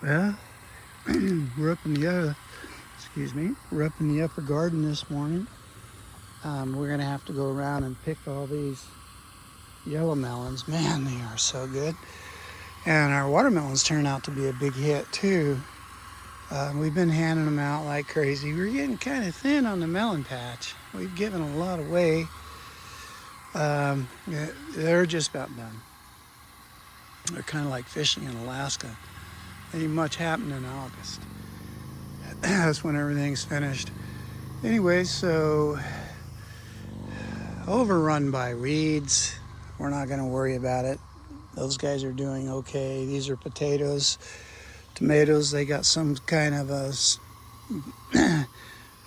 Well, we're up in the excuse me, we're up in the upper garden this morning. We're gonna have to go around and pick all these yellow melons. Man, they are so good. And our watermelons turn out to be a big hit too. We've been handing them out like crazy. We're getting kind of thin on the melon patch. We've given a lot away. Yeah, they're just about done. They're kind of like fishing in Alaska. Ain't much happening in August. That's when everything's finished. Anyway, so overrun by weeds. We're not going to worry about it. Those guys are doing okay. These are potatoes, tomatoes. They got some kind of a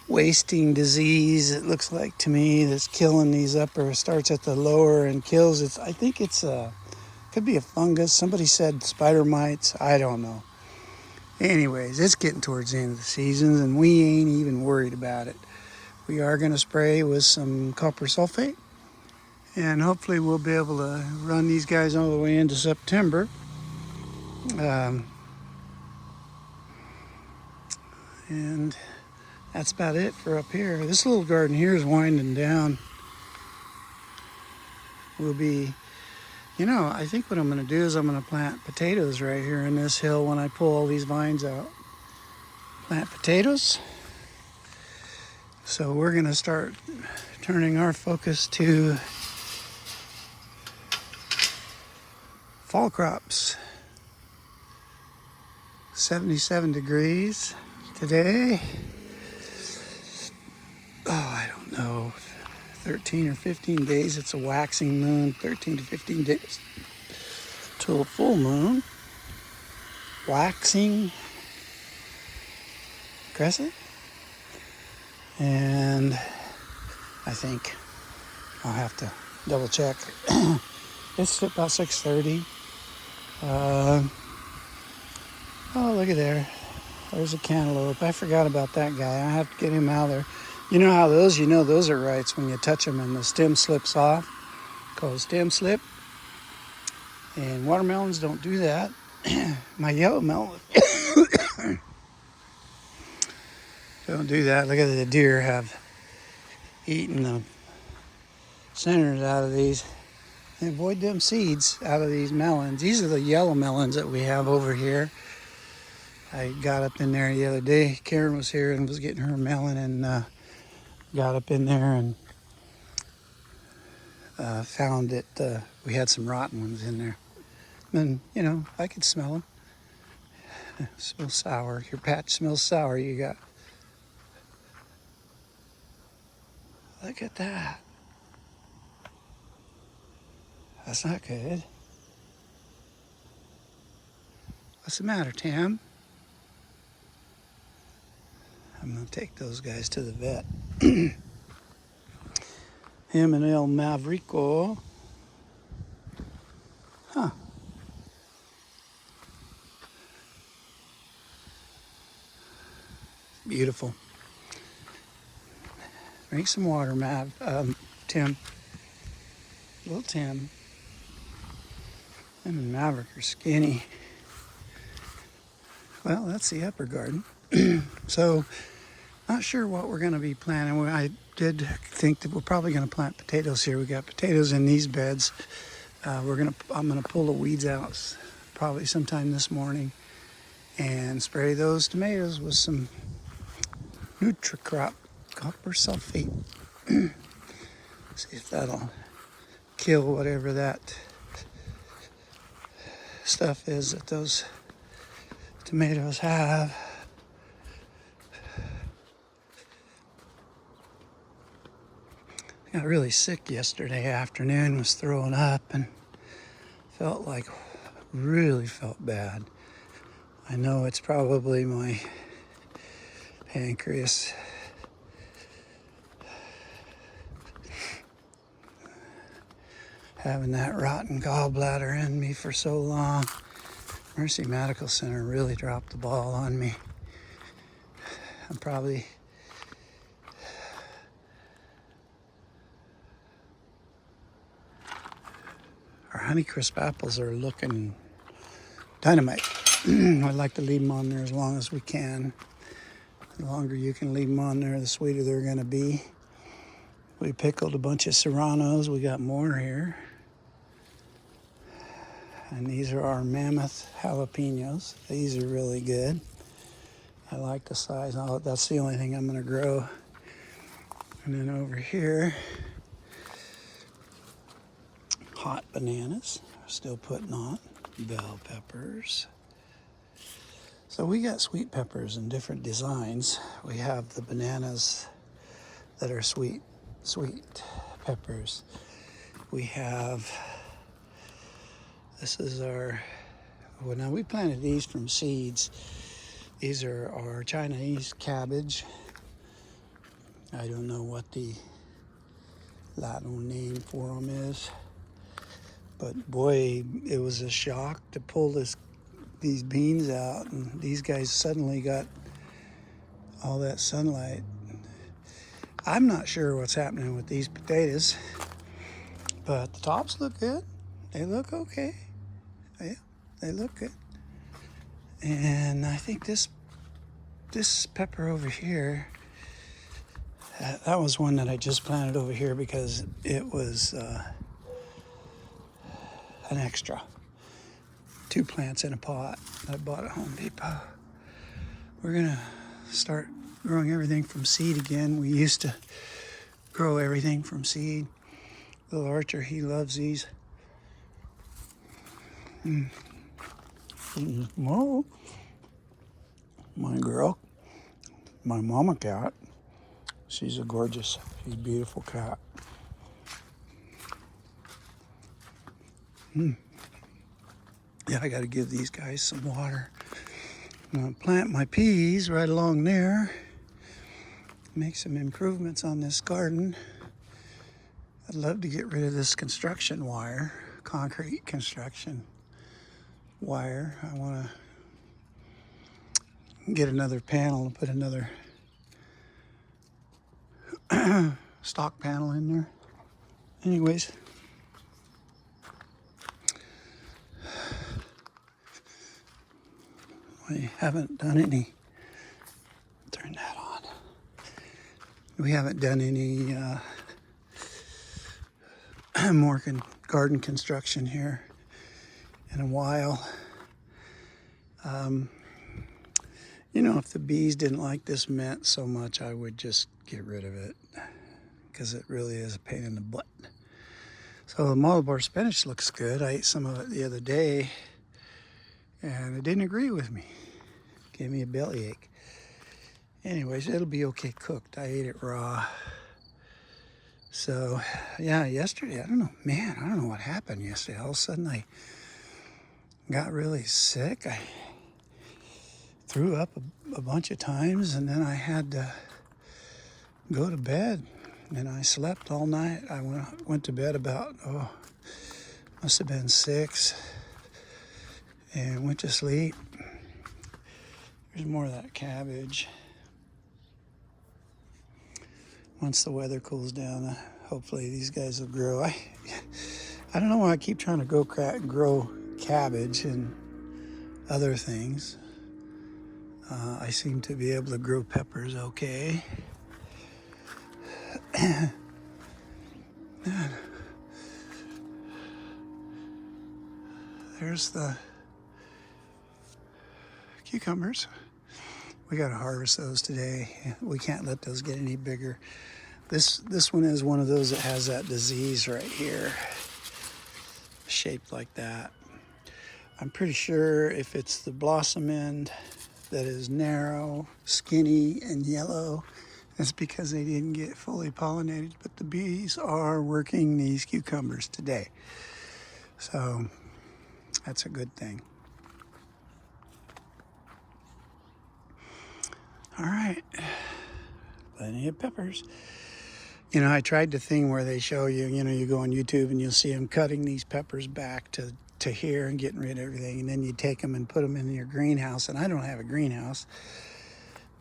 wasting disease, it looks like to me, that's killing these upper, starts at the lower and kills it. I think could be a fungus. Somebody said spider mites. I don't know. Anyways, it's getting towards the end of the season and we ain't even worried about it. We are going to spray with some copper sulfate, and hopefully we'll be able to run these guys all the way into September. And that's about it for up here. This little garden here is winding down. I think what I'm going to do is I'm going to plant potatoes right here in this hill when I pull all these vines out. Plant potatoes. So we're going to start turning our focus to fall crops. 77 degrees today. Oh, I don't know. 13 or 15 days. It's a waxing moon. 13 to 15 days till a full moon. Waxing crescent. And I think I'll have to double check. It's about 6:30. Oh, look at there. There's a cantaloupe. I forgot about that guy. I have to get him out of there. You know how those are rights when you touch them and the stem slips off. Called stem slip. And watermelons don't do that. My yellow melon don't do that. Look at the deer have eaten the centers out of these. And avoid them seeds out of these melons. These are the yellow melons that we have over here. I got up in there the other day. Karen was here and was getting her melon and got up in there and found that we had some rotten ones in there. And, I could smell them. It smells sour. Your patch smells sour. You got... Look at that. That's not good. What's the matter, Tam? I'm going to take those guys to the vet. Him and El Maverico. Huh. Beautiful. Drink some water, Tim. Little Tim. Him and Maverick are skinny. Well, that's the upper garden. So, not sure what we're going to be planting. I did think that we're probably going to plant potatoes here. We got potatoes in these beds. I'm going to pull the weeds out probably sometime this morning and spray those tomatoes with some NutriCrop copper sulfate. See if that'll kill whatever that stuff is that those tomatoes have. Got really sick yesterday afternoon, was throwing up and really felt bad. I know it's probably my pancreas. Having that rotten gallbladder in me for so long. Mercy Medical Center really dropped the ball on me. Our Honeycrisp apples are looking dynamite. I'd like to leave them on there as long as we can. The longer you can leave them on there, the sweeter they're going to be. We pickled a bunch of serranos. We got more here. And these are our mammoth jalapenos. These are really good. I like the size. Oh, that's the only thing I'm going to grow. And then over here, hot bananas. Still putting on. Bell peppers. So we got sweet peppers in different designs. We have the bananas that are sweet peppers. We have, this is our, well, now we planted these from seeds. These are our Chinese cabbage. I don't know what the Latin name for them is, but boy, it was a shock to pull these beans out, and these guys suddenly got all that sunlight. I'm not sure what's happening with these potatoes, but the tops look good. They look okay. Yeah, they look good. And I think this pepper over here, that was one that I just planted over here because it was an extra. 2 plants in a pot I bought at Home Depot. We're gonna start growing everything from seed again. We used to grow everything from seed. Little Archer, he loves these. Whoa. My girl, my mama cat, she's a gorgeous, she's a beautiful cat. Yeah, I got to give these guys some water. I'm going to plant my peas right along there. Make some improvements on this garden. I'd love to get rid of this construction wire, concrete construction wire. I want to get another panel and put another stock panel in there. Anyways. We haven't done any, turn that on. We haven't done any more garden construction here in a while. You know, if the bees didn't like this mint so much, I would just get rid of it because it really is a pain in the butt. So the Malabar spinach looks good. I ate some of it the other day and it didn't agree with me. Gave me a bellyache. Anyways, it'll be okay cooked. I ate it raw. So, yeah, yesterday, I don't know what happened yesterday. All of a sudden, I got really sick. I threw up a bunch of times, and then I had to go to bed. And I slept all night. I went to bed about, must have been 6, and went to sleep. There's more of that cabbage. Once the weather cools down, hopefully these guys will grow. I don't know why I keep trying to grow cabbage and other things. I seem to be able to grow peppers okay. There's the cucumbers. We got to harvest those today. We can't let those get any bigger. This one is one of those that has that disease right here, shaped like that. I'm pretty sure if it's the blossom end that is narrow, skinny, and yellow, it's because they didn't get fully pollinated. But the bees are working these cucumbers today, so that's a good thing. All right, plenty of peppers. You know, I tried the thing where they show you, you go on YouTube and you'll see them cutting these peppers back to here and getting rid of everything. And then you take them and put them in your greenhouse. And I don't have a greenhouse,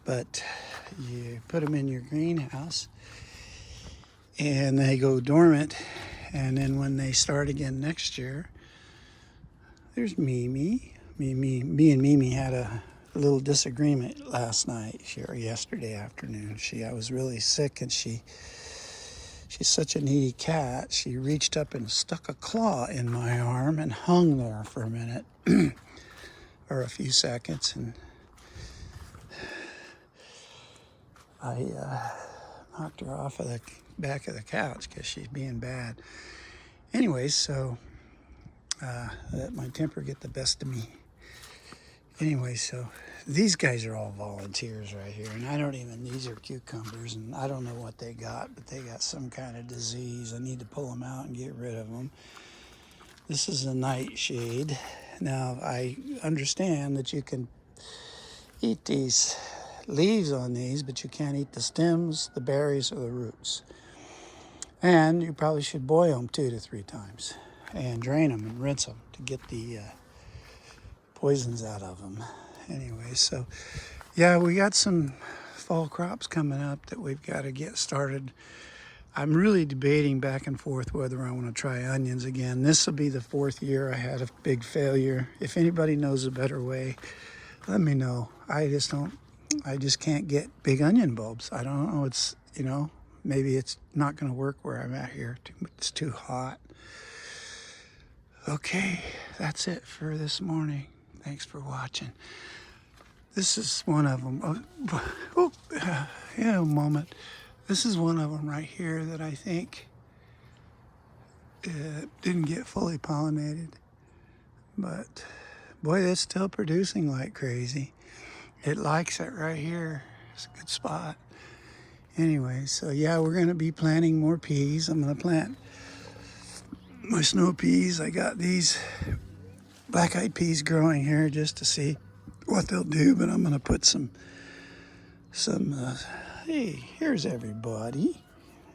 but you put them in your greenhouse and they go dormant. And then when they start again next year, there's Mimi, me and Mimi had a little disagreement last night or yesterday afternoon. I was really sick, and she's such a needy cat. She reached up and stuck a claw in my arm and hung there for a minute or a few seconds, and I knocked her off of the back of the couch because she's being bad. Anyways, so let my temper get the best of me. Anyway, so these guys are all volunteers right here, and these are cucumbers, and I don't know what they got, but they got some kind of disease. I need to pull them out and get rid of them. This is a nightshade. Now, I understand that you can eat these leaves on these, but you can't eat the stems, the berries, or the roots. And you probably should boil them 2 to 3 times and drain them and rinse them to get the poisons out of them. Anyway, so yeah, we got some fall crops coming up that we've got to get started. I'm really debating back and forth whether I want to try onions again. This will be the 4th year I had a big failure. If anybody knows a better way, let me know. I just can't get big onion bulbs. I don't know. It's, maybe it's not going to work where I'm at here. It's too hot. Okay, that's it for this morning. Thanks for watching. This is one of them. A moment. This is one of them right here that I think didn't get fully pollinated. But boy, it's still producing like crazy. It likes it right here. It's a good spot. Anyway, so yeah, we're going to be planting more peas. I'm going to plant my snow peas. I got these black-eyed peas growing here just to see what they'll do, but I'm going to put some hey, here's everybody.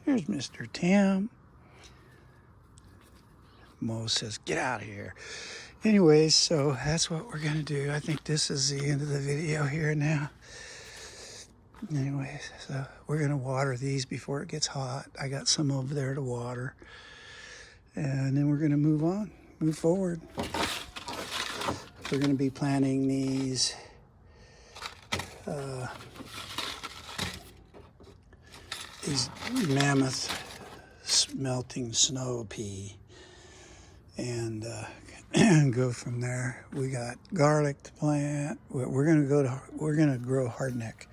Here's Mr. Tim. Mo says, get out of here. Anyways, so that's what we're going to do. I think this is the end of the video here now. Anyways, so we're going to water these before it gets hot. I got some over there to water. And then we're going to move forward. We're going to be planting these mammoth melting snow pea, and go from there. We got garlic to plant. We're going to grow hardneck.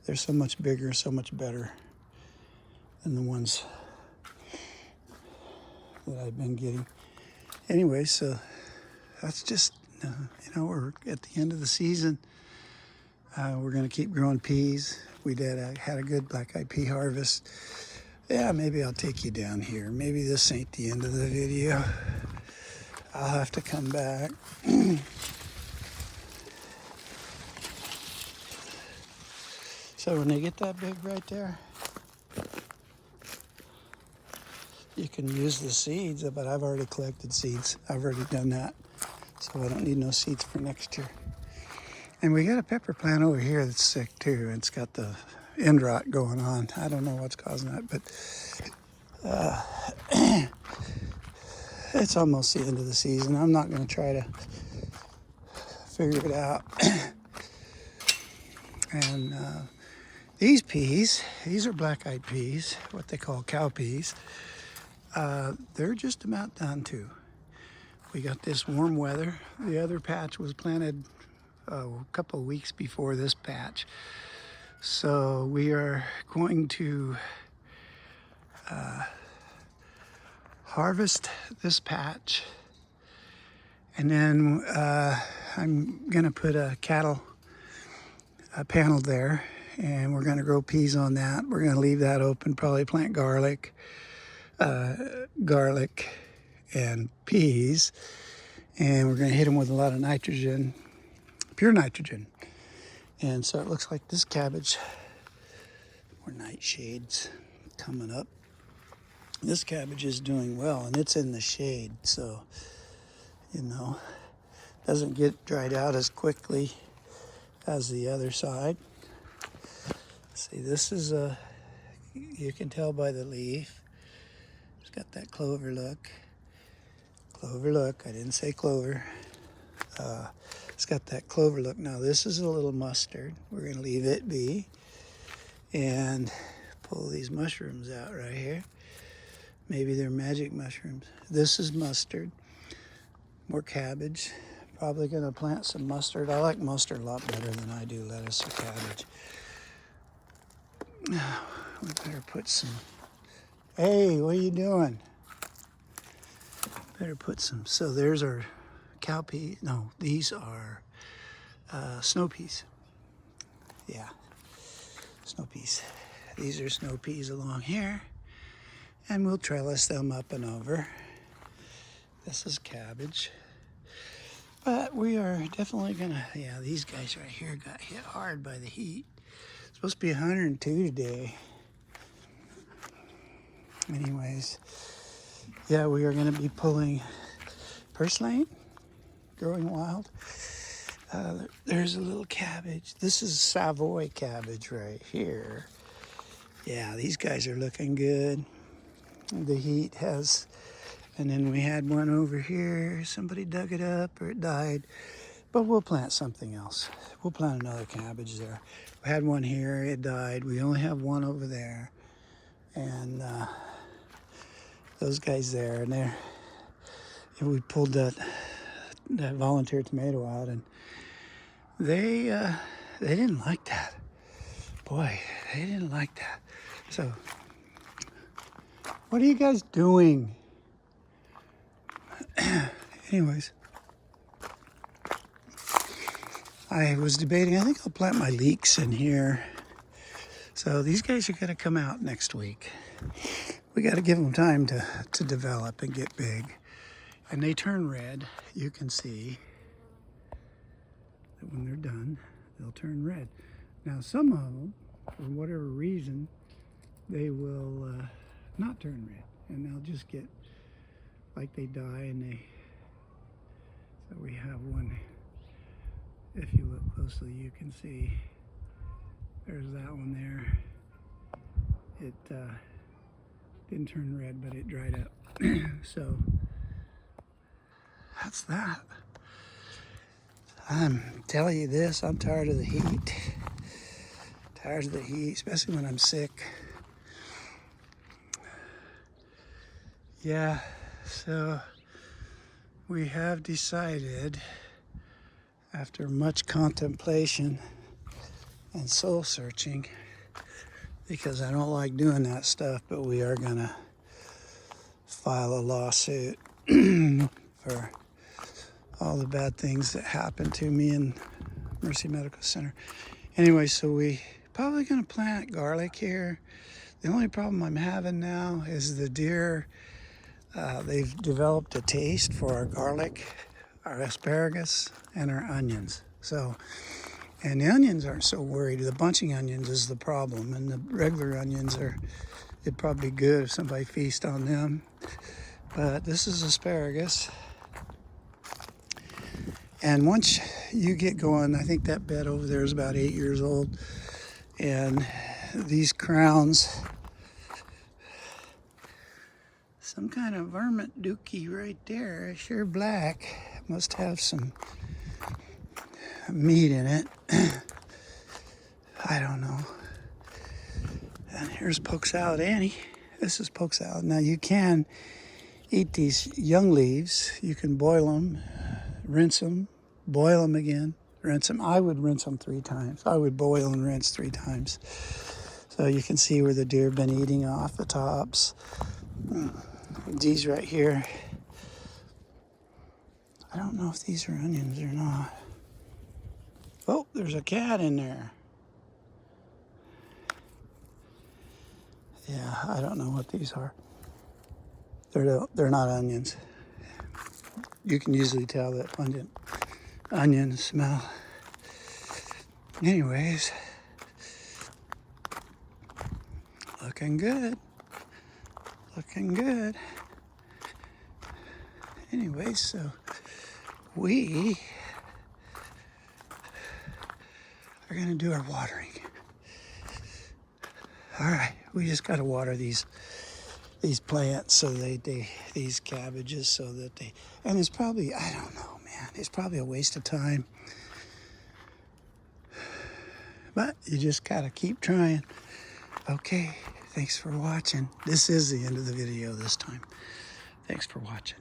They're so much bigger, so much better than the ones that I've been getting. Anyway, so that's just, we're at the end of the season. We're going to keep growing peas. We had a good black-eyed pea harvest. Yeah, maybe I'll take you down here. Maybe this ain't the end of the video. I'll have to come back. So when they get that big right there, you can use the seeds, but I've already collected seeds. I've already done that, so I don't need no seeds for next year. And we got a pepper plant over here that's sick too. It's got the end rot going on. I don't know what's causing that, but it's almost the end of the season. I'm not going to try to figure it out. And these peas, these are black-eyed peas, what they call cow peas. They're just about done too. We got this warm weather. The other patch was planted a couple of weeks before this patch. So we are going to harvest this patch, and then I'm gonna put a cattle panel there, and we're gonna grow peas on that. We're gonna leave that open, probably plant garlic and peas, and we're gonna hit them with a lot of nitrogen, pure nitrogen. And so it looks like this cabbage, more nightshades coming up. This cabbage is doing well, and it's in the shade, so, doesn't get dried out as quickly as the other side. See, this is you can tell by the leaf. It's got that clover look. Clover look, I didn't say clover. It's got that clover look. Now this is a little mustard. We're going to leave it be and pull these mushrooms out right here. Maybe they're magic mushrooms. This is mustard. More cabbage. Probably going to plant some mustard. I like mustard a lot better than I do lettuce or cabbage. We better put some... Hey, what are you doing? Better put some... So there's our cowpea. No, these are snow peas. Yeah, snow peas. These are snow peas along here. And we'll trellis them up and over. This is cabbage. But we are definitely gonna, yeah, these guys right here got hit hard by the heat. It's supposed to be 102 today. Anyways, yeah, we are gonna be pulling purslane, growing wild. There's a little cabbage. This is Savoy cabbage right here. Yeah, these guys are looking good. The heat has, and then we had one over here. Somebody dug it up or it died, but we'll plant something else. We'll plant another cabbage there. We had one here, it died. We only have one over there, and those guys there, and there. We pulled that volunteer tomato out, and they didn't like that. Boy, they didn't like that. So, what are you guys doing? Anyways, I was debating, I think I'll plant my leeks in here. So these guys are gonna come out next week. We gotta give them time to develop and get big. And they turn red. You can see that when they're done, they'll turn red. Now some of them, for whatever reason, they will not turn red, and they'll just get like they die, and they, so we have one. If you look closely, you can see there's that one there. It didn't turn red, but it dried up. So that's that. I'm telling you this, I'm tired of the heat. Tired of the heat, especially when I'm sick. Yeah, so we have decided, after much contemplation and soul searching, because I don't like doing that stuff, but we are gonna file a lawsuit for all the bad things that happened to me in Mercy Medical Center. Anyway, so we probably gonna plant garlic here. The only problem I'm having now is the deer. They've developed a taste for our garlic, our asparagus, and our onions. So, and the onions aren't so worried. The bunching onions is the problem, and the regular onions are, it'd probably be good if somebody feast on them. But this is asparagus. And once you get going, I think that bed over there is about 8 years old. And these crowns, some kind of vermint dookie right there, sure black. Must have some meat in it. I don't know. And here's poke salad Annie. This is poke salad. Now you can eat these young leaves. You can boil them, rinse them, boil them again, rinse them. I would rinse them 3 times. I would boil and rinse 3 times. So you can see where the deer have been eating off the tops. These right here, I don't know if these are onions or not. Oh, there's a cat in there. Yeah, I don't know what these are. They're not onions. You can usually tell that pungent onion smell. Anyways, looking good. Looking good. Anyways, so we are going to do our watering. All right, we just got to water these plants so these cabbages so that they, and it's probably, I don't know, man. man, it's probably a waste of time. But you just gotta keep trying. Okay, thanks for watching. This is the end of the video this time. Thanks for watching.